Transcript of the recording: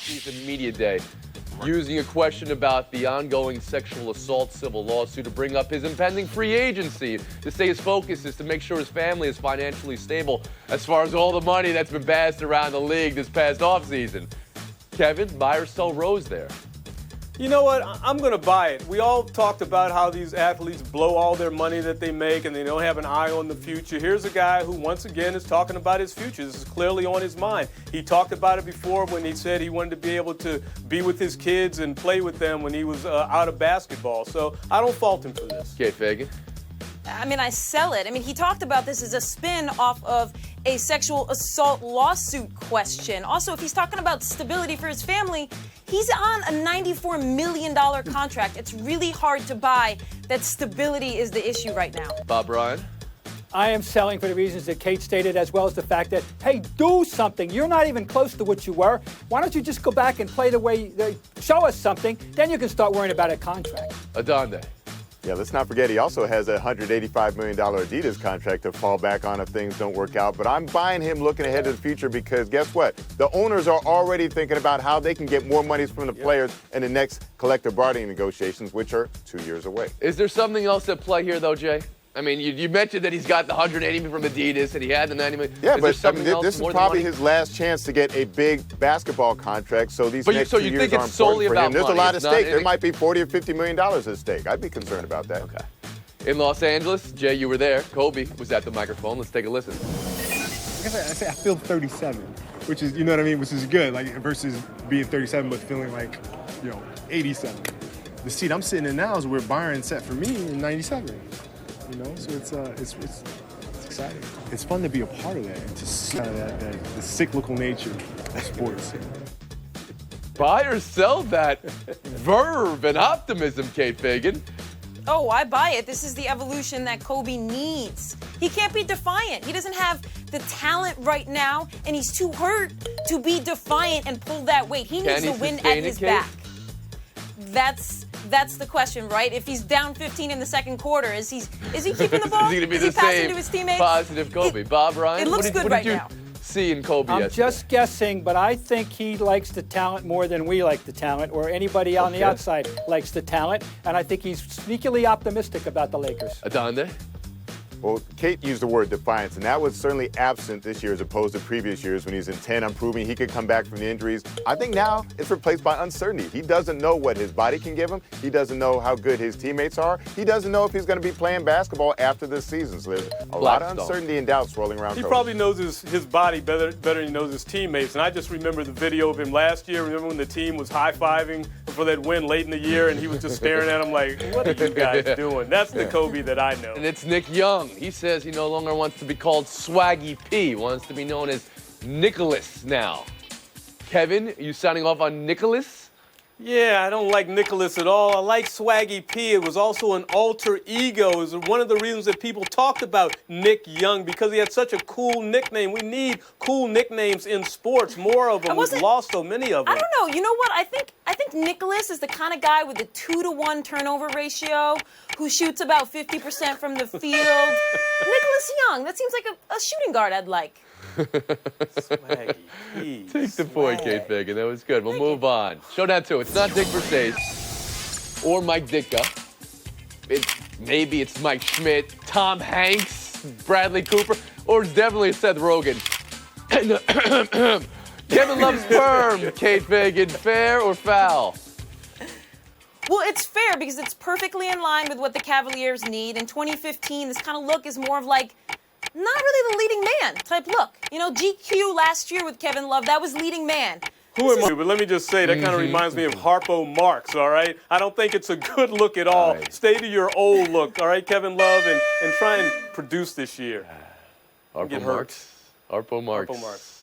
offseason media day, using a question about the ongoing sexual assault civil lawsuit to bring up his impending free agency, to say his focus is to make sure his family is financially stable as far as all the money that's been passed around the league this past offseason. Kevin, buy or sell Rose there? You know what? I'm going to buy it. We all talked about how these athletes blow all their money that they make and they don't have an eye on the future. Here's a guy who, once again, is talking about his future. This is clearly on his mind. He talked about it before when he said he wanted to be able to be with his kids and play with them when he was out of basketball. So I don't fault him for this. Okay, Fagan. I mean, I sell it. I mean, he talked about this as a spin off of a sexual assault lawsuit question. Also, if he's talking about stability for his family, he's on a $94 million contract. It's really hard to buy that stability is the issue right now. Bob Ryan? I am selling for the reasons that Kate stated, as well as the fact that, hey, do something. You're not even close to what you were. Why don't you just go back and play the way they show us something? Then you can start worrying about a contract. Adonde? Yeah, let's not forget he also has a $185 million Adidas contract to fall back on if things don't work out. But I'm buying him looking ahead to the future because guess what? The owners are already thinking about how they can get more money from the players in the next collective bargaining negotiations, which are 2 years away. Is there something else at play here, though, Jay? I mean, you mentioned that he's got the $180 million from Adidas and he had the $90 million. Yeah, but I mean, this is probably his last chance to get a big basketball contract. So these next 2 years are important for him. There's a lot at stake. There might be $40 or $50 million at stake. I'd be concerned about that. Okay. In Los Angeles, Jay, you were there. Kobe was at the microphone. Let's take a listen. I feel 37, which is, you know what I mean, which is good, like versus being 37 but feeling like, 87. The seat I'm sitting in now is where Byron sat for me in 97. So it's exciting. It's fun to be a part of that and to see the cyclical nature of sports. Buy or sell that verve and optimism, Kate Fagan. Oh, I buy it. This is the evolution that Kobe needs. He can't be defiant. He doesn't have the talent right now, and he's too hurt to be defiant and pull that weight. He needs to win at his back. That's the question, right? If he's down 15 in the second quarter, is he keeping the ball? Is he going to be the same to his teammates? Positive Kobe? Bob Ryan? It looks good right now. See in Kobe I'm yesterday? just guessing, but I think he likes the talent more than we like the talent, or anybody on the outside likes the talent, and I think he's sneakily optimistic about the Lakers. Adonde? Well, Kate used the word defiance, and that was certainly absent this year as opposed to previous years when he's intent on proving he could come back from the injuries. I think now it's replaced by uncertainty. He doesn't know what his body can give him. He doesn't know how good his teammates are. He doesn't know if he's going to be playing basketball after this season. So there's a lot of uncertainty and doubt swirling around. He probably knows his body better than he knows his teammates. And I just remember the video of him last year. Remember when the team was high-fiving for that win late in the year, and he was just staring at him like, what are you guys doing? That's the Kobe that I know. And it's Nick Young. He says he no longer wants to be called Swaggy P. Wants to be known as Nicholas now. Kevin, are you signing off on Nicholas? Yeah, I don't like Nicholas at all. I like Swaggy P. It was also an alter ego. It was one of the reasons that people talked about Nick Young, because he had such a cool nickname. We need cool nicknames in sports, more of them. We've lost so many of them. I don't know. You know what? I think Nicholas is the kind of guy with a 2-to-1 turnover ratio who shoots about 50% from the field. Nicholas Young. That seems like a shooting guard I'd like. Swaggy P. Take the point, Kate Fagan. That was good. We'll move on. Showdown 2. It's not Dick Versace or Mike Ditka. Maybe it's Mike Schmidt, Tom Hanks, Bradley Cooper, or it's definitely Seth Rogen. Kevin loves sperm, Kate Fagan. Fair or foul? Well, it's fair because it's perfectly in line with what the Cavaliers need. In 2015, this kind of look is more of like not really the leading man type look. GQ last year with Kevin Love, that was leading man. Who am I? But let me just say, that kind of reminds me of Harpo Marx, all right? I don't think it's a good look at all. Right. Stay to your old look, all right, Kevin Love, and try and produce this year. Harpo Marx.